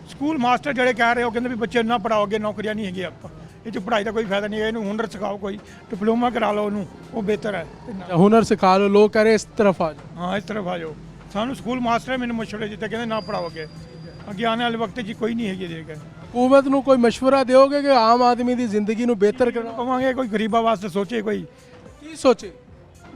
ਸਕੂਲ ਮਾਸਟਰ ਜਿਹੜੇ ਕਹਿ ਰਹੇ ਉਹ ਕਹਿੰਦੇ ਵੀ ਬੱਚੇ ਨਾ ਪੜਾਓਗੇ, ਨੌਕਰੀਆਂ ਨਹੀਂ ਹੈਗੀ। ਆਪਾਂ ਇਹ 'ਚ ਪੜ੍ਹਾਈ ਦਾ ਕੋਈ ਫਾਇਦਾ ਨਹੀਂ ਹੈ। ਇਹਨੂੰ ਹੁਨਰ ਸਿਖਾਓ, ਕੋਈ ਡਿਪਲੋਮਾ ਕਰਾ ਲਓ ਉਹਨੂੰ, ਉਹ ਬਿਹਤਰ ਹੈ। हुनर सिखा लो, लोग कह रहे इस तरफ आ जाओ। ਹਾਂ, ਇਸ ਤਰਫ ਆ ਜਾਓ। ਸਾਨੂੰ ਸਕੂਲ ਮਾਸਟਰ ਮੈਨੂੰ ਮਸ਼ਵਰੇ ਦਿੱਤੇ, ਕਹਿੰਦੇ ਨਾ ਪੜਾਓਗੇ, ਅੱਗੇ ਆਉਣ ਵਾਲੇ ਵਕਤ 'ਚ ਕੋਈ ਨਹੀਂ ਹੈਗੀ। ਦੇਖ हुकूमत ਨੂੰ ਕੋਈ ਮਸ਼ਵਰਾ ਦਿਓਗੇ ਕਿ ਆਮ ਆਦਮੀ ਦੀ ਜ਼ਿੰਦਗੀ ਨੂੰ ਬਿਹਤਰ ਕਰਨਾ? ਕਵਾਂਗੇ ਕੋਈ ਗਰੀਬਾਂ ਵਾਸਤੇ ਸੋਚੇ, ਕੋਈ ਕੀ ਸੋਚੇ?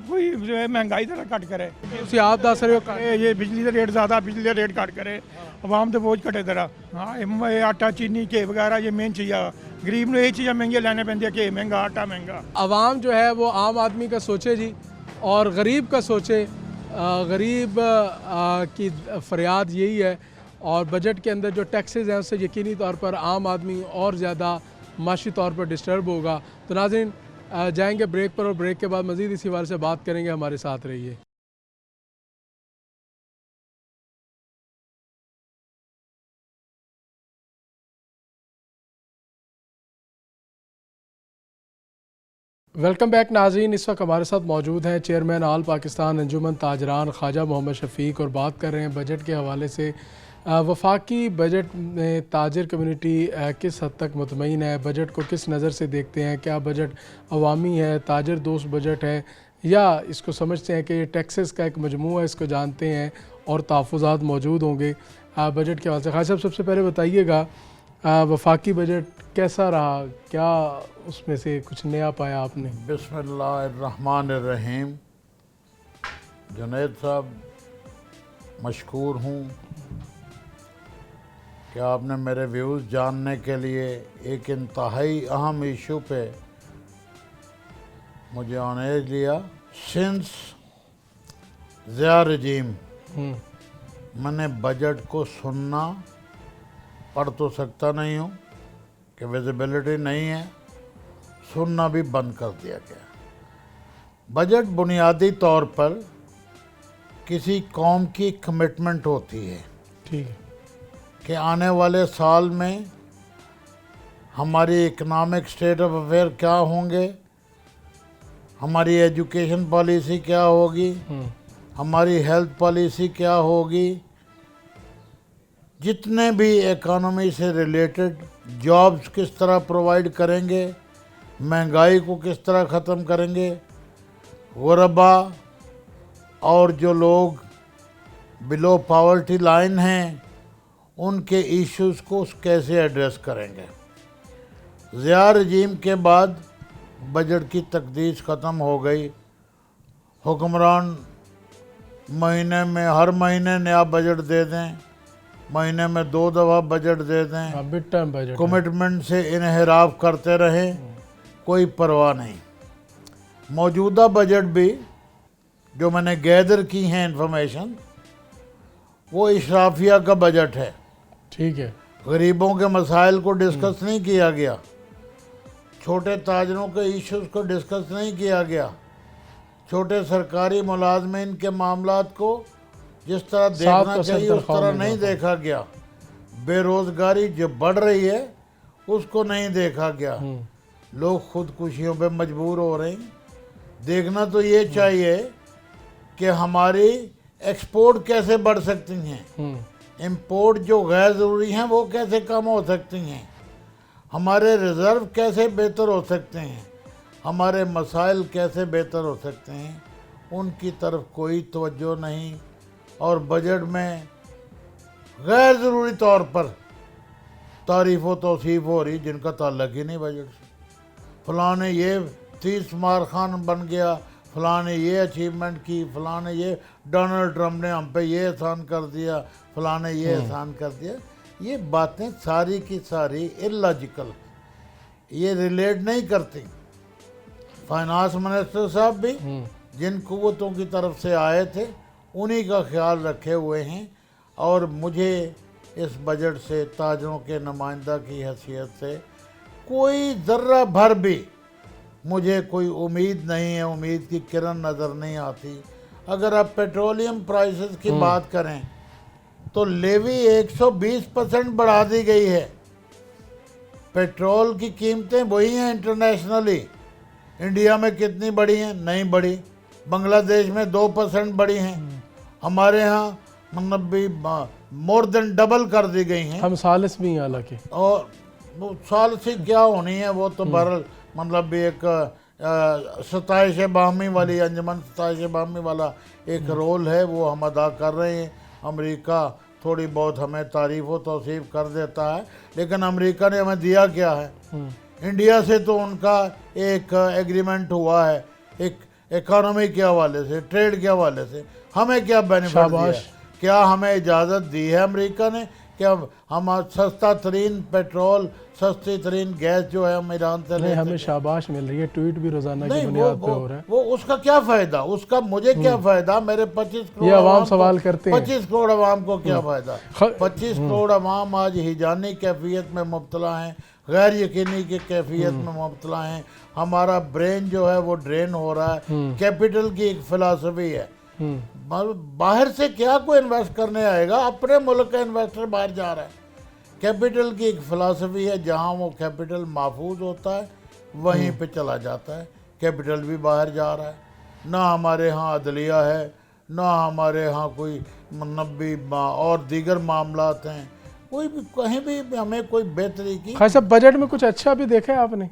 ਕੋਈ ਮਹਿੰਗਾਈ ਦਾ ਘੱਟ ਕਰੇ। ਤੁਸੀਂ ਆਪ ਦੱਸ ਰਹੇ ਹੋ ਇਹ ਬਿਜਲੀ ਦਾ ਰੇਟ ਜ਼ਿਆਦਾ, ਬਿਜਲੀ ਦਾ ਰੇਟ ਘੱਟ करे, ਆਵਾਮ ਤੇ ਬੋਝ ਘਟੇ ਜ਼ਰਾ। ਹਾਂ, ਇਹ ਆਟਾ, ਚੀਨੀ, ਘੇ ਵਗੈरह ये मेन चीज़ है। गरीब ਨੂੰ ਇਹ ਚੀਜ਼ਾਂ ਮਹਿੰਗੀਆਂ ਲੈਣੇ ਪੈਂਦੀਆਂ, ਘੇ ਮਹਿੰਗਾ, ਆਟਾ ਮਹਿੰਗਾ। आवाम जो है वो आम आदमी का सोचे जी, और गरीब का सोचे। गरीब की फरियाद यही है, और बजट के अंदर जो टैक्सेस हैं उससे यकीनी तौर पर आम आदमी और ज़्यादा माशी तौर पर डिस्टर्ब होगा। तो नाज़रीन, जाएंगे ब्रेक पर, और ब्रेक के बाद मज़ीद इसी हवाले से बात करेंगे। हमारे साथ रहिए। वेलकम बैक नाज़रीन। इस वक्त हमारे साथ मौजूद हैं चेयरमैन आल पाकिस्तान अंजुमन ताजरान ख्वाजा मोहम्मद शफ़ीक, और बात कर रहे हैं बजट के हवाले से। वफाकी बजट में ताजर कम्युनिटी किस हद तक मुतमईन है? बजट को किस नज़र से देखते हैं? क्या बजट अवामी है, ताजर दोस्त बजट है, या इसको समझते हैं कि ये टैक्सेस का एक मजमू है, इसको जानते हैं और तहफ़्फ़ुज़ात मौजूद होंगे बजट के हवाले से? ख्वाजा साहब, सबसे पहले बताइएगा, वफाकी बजट कैसा रहा? क्या उसमें से कुछ नया पाया आपने? बिस्मिल्लाहिर्रहमानिर्रहीम। जुनैद साहब, मशकूर हूँ कि आपने मेरे व्यूज़ जानने के लिए एक इंतहाई अहम इशू पे मुझे ऑनेज लिया। सिंस ज़िया रजीम मैंने बजट को सुनना, पढ़ तो सकता नहीं हूँ कि विजिबिलिटी नहीं है, सुनना भी बंद कर दिया गया। बजट बुनियादी तौर पर किसी कौम की कमिटमेंट होती है, ठीक है, कि आने वाले साल में हमारी इकोनॉमिक स्टेट ऑफ अफेयर क्या होंगे, हमारी एजुकेशन पॉलिसी क्या होगी, हमारी हेल्थ पॉलिसी क्या होगी, जितने भी इकोनॉमी से रिलेटेड जॉब्स किस तरह प्रोवाइड करेंगे, महंगाई को किस तरह ख़त्म करेंगे, गुरबा और जो लोग बिलो पॉवर्टी लाइन हैं उनके इश्यूज़ को कैसे एड्रेस करेंगे। ज़िया रजीम के बाद बजट की तकदीस ख़त्म हो गई। हुक्मरान महीने में, हर महीने नया बजट दे दें, महीने में 2 दफ़ा बजट दे दें, मिड टर्म बजट, कमिटमेंट से इनहराफ करते रहें, कोई परवाह नहीं। मौजूदा बजट भी जो मैंने गैदर की हैं इंफॉर्मेशन, वो इशराफिया का बजट है, ठीक है। गरीबों के मसाइल को डिस्कस नहीं किया गया, छोटे ताजरों के इश्यूज़ को डिस्कस नहीं किया गया, छोटे सरकारी मुलाजमीन के मामलात को जिस तरह देखना चाहिए उस तरह नहीं देखा गया, बेरोज़गारी जो बढ़ रही है उसको नहीं देखा गया, लोग खुदकुशियों पे मजबूर हो रहे हैं। देखना तो ये चाहिए कि हमारी एक्सपोर्ट कैसे बढ़ सकती हैं, इंपोर्ट जो गैर ज़रूरी हैं वो कैसे कम हो सकती हैं, हमारे रिज़र्व कैसे बेहतर हो सकते हैं, हमारे मसाइल कैसे बेहतर हो सकते हैं, उनकी तरफ कोई तवज्जो नहीं। और बजट में गैर ज़रूरी तौर पर तारीफ़ व तौसीफ़ हो रही जिनका ताल्लुक ही नहीं बजट से। फलां ने ये 30 मार खान बन गया, फलां ने ये अचीवमेंट की, फलां ने ये, डोनाल्ड ट्रंप ने हम पे ये एहसान कर दिया, फलां ने ये एहसान कर दिया। ये बातें सारी की सारी इलॉजिकल, ये रिलेट नहीं करती। फाइनेंस मिनिस्टर साहब भी जिन कुव्वतों की तरफ से आए थे उन्हीं का ख्याल रखे हुए हैं। और मुझे इस बजट से ताजरों के नुमाइंदा की हैसियत से कोई ज़र्रा भर भी मुझे कोई उम्मीद नहीं है, उम्मीद की किरण नज़र नहीं आती। अगर आप पेट्रोलियम प्राइसेस की बात करें तो लेवी 120% बढ़ा दी गई है। पेट्रोल की कीमतें वही हैं इंटरनेशनली। इंडिया में कितनी बढ़ी हैं? नहीं बढ़ी। बांग्लादेश में 2% बढ़ी हैं, हमारे यहाँ मतलब भी मोर देन डबल कर दी गई हैं। हम सालिस भी हैं हालांकि, और वो साल से क्या होनी है वो तो बहरहाल मतलब भी एक सताइश बाहमी वाली, अंजमन सताइश बाहमी वाला एक रोल है, वो हम अदा कर रहे हैं। अमेरिका थोड़ी बहुत हमें तारीफ़ व तौसीफ़ कर देता है, लेकिन अमेरिका ने हमें दिया क्या है? इंडिया से तो उनका एक एग्रीमेंट हुआ है, एक इकोनॉमी के हवाले से, ट्रेड के हवाले से। हमें क्या बेनिफिट दिया है? क्या हमें इजाज़त दी है अमेरिका ने क्या हम सस्ता तरीन पेट्रोल, सस्ती तरीन गैस जो है हम ईरान से नहीं, हमें शाबाश मिल रही है, ट्वीट भी रोजाना की बुनियाद पे हो रहा है। वो उसका क्या फ़ायदा? उसका मुझे क्या फ़ायदा? मेरे 25 करोड़ ये अवाम सवाल करते हैं, 25 करोड़ अवाम को क्या फ़ायदा? 25 करोड़ अवाम आज हिजानी कैफियत में मुब्तला हैं, गैर यकीनी की कैफियत में मुब्तला हैं। हमारा ब्रेन जो है वो ड्रेन हो रहा है। कैपिटल की एक फ़िलासफ़ी है, बाहर से क्या कोई इन्वेस्ट करने आएगा, अपने मुल्क का इन्वेस्टर बाहर जा रहा है। कैपिटल की एक फ़िलासफ़ी है, जहाँ वो कैपिटल महफूज होता है वहीं पे चला जाता है। कैपिटल भी बाहर जा रहा है। ना हमारे यहाँ अदलिया है, ना हमारे यहाँ कोई नब्बी और दीगर मामलात हैं, कोई भी कहीं भी हमें कोई बेहतरी की। खासा बजट में कुछ अच्छा भी देखा है आपने?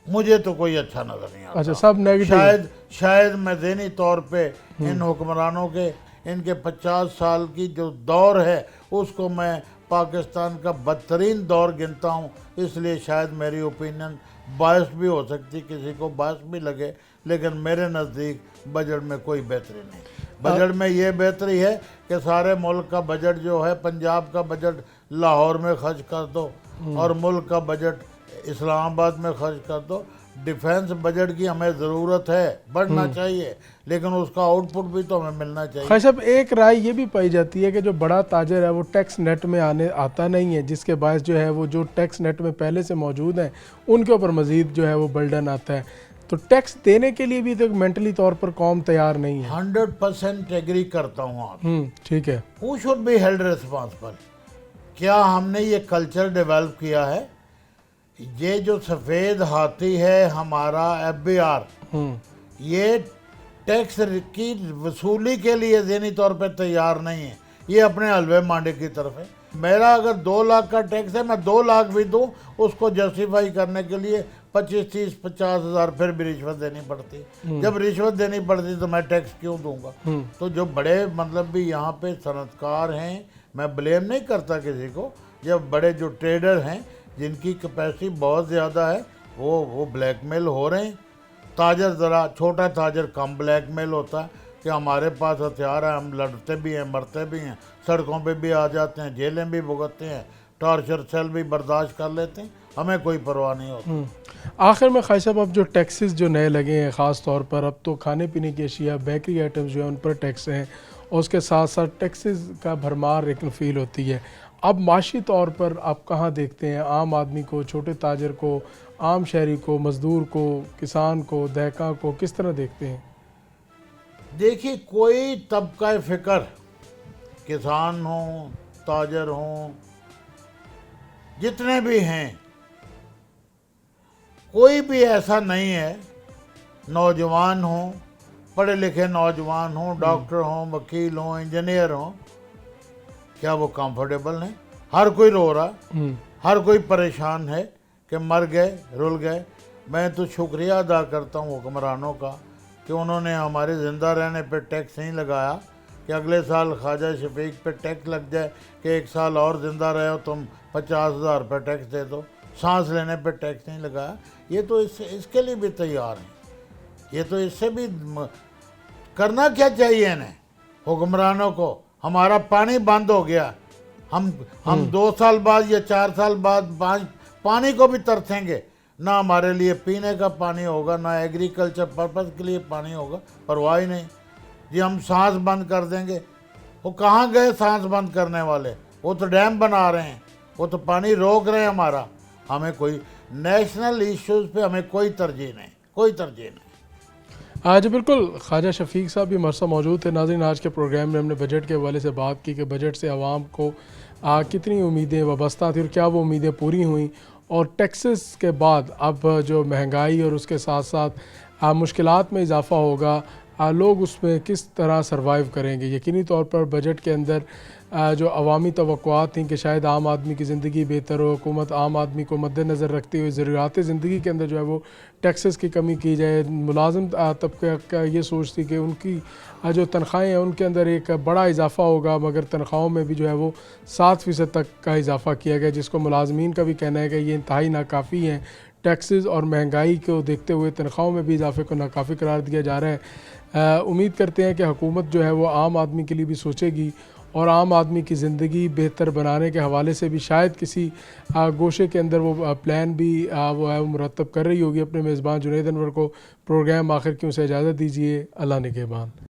मुझे तो कोई अच्छा नज़र नहीं आता। अच्छा, सब नेगेटिव। शायद मैं ज़हनी तौर पे इन हुक्मरानों के, इनके 50 साल की जो दौर है उसको मैं पाकिस्तान का बदतरीन दौर गिनता हूँ। इसलिए शायद मेरी ओपिनियन बायस भी हो सकती, किसी को बायस भी लगे, लेकिन मेरे नज़दीक बजट में कोई बेहतरी नहीं। बजट में ये बेहतरी है कि सारे मुल्क का बजट जो है, पंजाब का बजट लाहौर में खर्च कर दो और मुल्क का बजट इस्लामाबाद में खर्च कर दो। डिफेंस बजट की हमें ज़रूरत है, बढ़ना चाहिए, लेकिन उसका आउटपुट भी तो हमें मिलना चाहिए। खास साहब, एक राय ये भी पाई जाती है कि जो बड़ा ताजर है वो टैक्स नेट में आता नहीं है, जिसके बायस जो है वो जो टैक्स नेट में पहले से मौजूद हैं उनके ऊपर मज़ीद जो है वो बर्डन आता है। तो टैक्स देने के लिए भी तो मेंटली तौर पर कौम तैयार नहीं है। 100% एग्री करता हूँ आप। ठीक है। Who should be held responsible? क्या हमने ये कल्चर डेवलप किया है? ये जो सफ़ेद हाथी है हमारा FBR, ये टैक्स की वसूली के लिए ज़हनी तौर पे तैयार नहीं है। ये अपने हलवे मांडे की तरफ है। मेरा अगर 2 लाख का टैक्स है, मैं 2 लाख भी दूँ, उसको जस्टिफाई करने के लिए 25, 30, 50 हज़ार फिर भी रिश्वत देनी पड़ती। जब रिश्वत देनी पड़ती तो मैं टैक्स क्यों दूंगा? तो जो बड़े मतलब भी यहाँ पे सनतकार हैं, मैं ब्लेम नहीं करता किसी को, जब बड़े जो ट्रेडर हैं जिनकी कैपेसिटी बहुत ज़्यादा है वो ब्लैकमेल हो रहे हैं। ताजर ज़रा, छोटा ताजर कम ब्लैकमेल होता है कि हमारे पास हथियार है, हम लड़ते भी हैं, मरते भी हैं, सड़कों पे भी आ जाते हैं, जेलें भी भुगतते हैं, टॉर्चर सेल भी बर्दाश्त कर लेते हैं, हमें कोई परवाह नहीं होती। आखिर में खाई साहब, अब जो टैक्सेस जो नए लगे हैं, ख़ास तौर पर अब तो खाने पीने की अशिया, बेकरी आइटम्स जो है उन पर टैक्स हैं, और उसके साथ साथ टैक्सेस का भरमार एक फील होती है। अब माशी तौर पर आप कहाँ देखते हैं आम आदमी को, छोटे ताजर को, आम शहरी को, मज़दूर को, किसान को, दहका को किस तरह देखते हैं? देखिए, कोई तबका फ़िक्र, किसान हों, ताजर हों, जितने भी हैं, कोई भी ऐसा नहीं है, नौजवान हो, पढ़े लिखे नौजवान हो, डॉक्टर हो, वकील हो, इंजीनियर हो, क्या वो कंफर्टेबल नहीं? हर कोई रो रहा, हर कोई परेशान है कि मर गए, रुल गए। मैं तो शुक्रिया अदा करता हूँ हुक्मरानों का कि उन्होंने हमारे ज़िंदा रहने पे टैक्स नहीं लगाया कि अगले साल ख्वाजा शफीक पे टैक्स लग जाए कि एक साल और ज़िंदा रहे हो तुम 50,000 रुपये टैक्स दे दो, सांस लेने पे टैक्स नहीं लगाया। ये तो इसके लिए भी तैयार हैं, ये तो इससे भी करना क्या चाहिए इन्हें हुक्मरानों को। हमारा पानी बंद हो गया, हम 2 साल बाद या 4 साल बाद पानी को भी तरसेंगे, ना हमारे लिए पीने का पानी होगा, ना एग्रीकल्चर पर्पज़ के लिए पानी होगा, परवाह ही नहीं जी। हम सांस बंद कर देंगे, वो कहाँ गए सांस बंद करने वाले? वो तो डैम बना रहे हैं, वो तो पानी रोक रहे हैं हमारा। हमें कोई नेशनल इश्यूज़ पे हमें कोई तरजीह नहीं, कोई तरजीह नहीं। आज बिल्कुल ख्वाजा शफीक साहब भी हमारे साथ मौजूद थे। नाज़रीन, आज के प्रोग्राम में हमने बजट के हवाले से बात की कि बजट से आवाम को कितनी उम्मीदें वाबस्ता थी और क्या वो उम्मीदें पूरी हुई, और टैक्सेस के बाद अब जो महंगाई और उसके साथ साथ मुश्किलात में इजाफ़ा होगा, लोग उसमें किस तरह सर्वाइव करेंगे। यकीनी तौर पर बजट के अंदर जो अवामी तवक्कुआत थी कि शायद आम आदमी की ज़िंदगी बेहतर हो, हुकूमत आम आदमी को मद्देनज़र रखते हुए ज़रूरियात ज़िंदगी के अंदर जो है वो टैक्सेस की कमी की जाए। मुलाजिम तबका का ये सोचती कि उनकी जो तनख्वाहें हैं उनके अंदर एक बड़ा इजाफ़ा होगा, मगर तनख्वाहों में भी जो है वो 7% तक का इजाफ़ा किया गया, जिसको मुलाजमीन का भी कहना है कि ये इंतहाई नाकाफ़ी हैं। टैक्सेस और महंगाई को देखते हुए तनख्वाहों में भी इजाफे को नाकाफ़ी करार दिया जा रहा है। उम्मीद करते हैं कि हुकूमत जो है वो आम आदमी के लिए भी सोचेगी और आम आदमी की ज़िंदगी बेहतर बनाने के हवाले से भी शायद किसी गोशे के अंदर वो प्लान भी वो है वो मुरतब कर रही होगी। अपने मेज़बान जुनैद अनवर को प्रोग्राम आखिर क्यों से इजाज़त दीजिए। अल्लाह निगहबान।